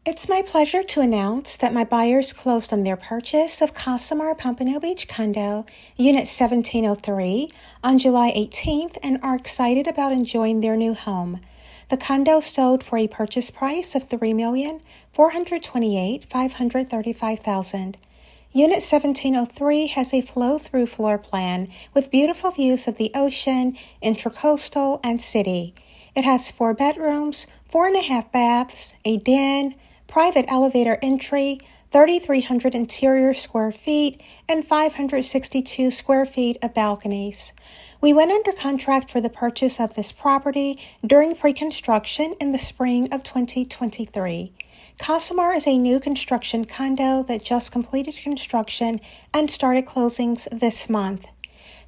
It's my pleasure to announce that my buyers closed on their purchase of Casamar Pompano Beach Condo, Unit 1703, on July 18th and are excited about enjoying their new home. The condo sold for a purchase price of $3,428,535. Unit 1703 has a flow-through floor plan with beautiful views of the ocean, Intracoastal, and City. It has 4 bedrooms, 4.5 baths, a den, private elevator entry, 3,300 interior square feet, and 562 square feet of balconies. We went under contract for the purchase of this property during pre-construction in the spring of 2023. Casamar is a new construction condo that just completed construction and started closings this month.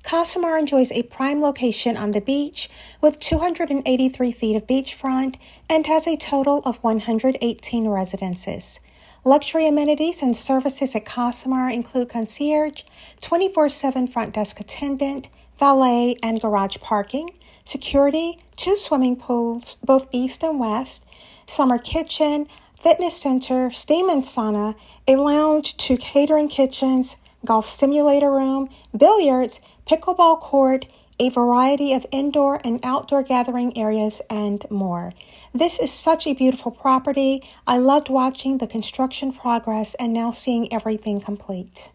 Casamar enjoys a prime location on the beach with 283 feet of beachfront and has a total of 118 residences. Luxury amenities and services at Casamar include concierge, 24/7 front desk attendant, valet and garage parking, security, 2 swimming pools, both east and west, summer kitchen, fitness center, steam and sauna, a lounge, 2 catering kitchens, golf simulator room, billiards, pickleball court, a variety of indoor and outdoor gathering areas, and more. This is such a beautiful property. I loved watching the construction progress and now seeing everything complete.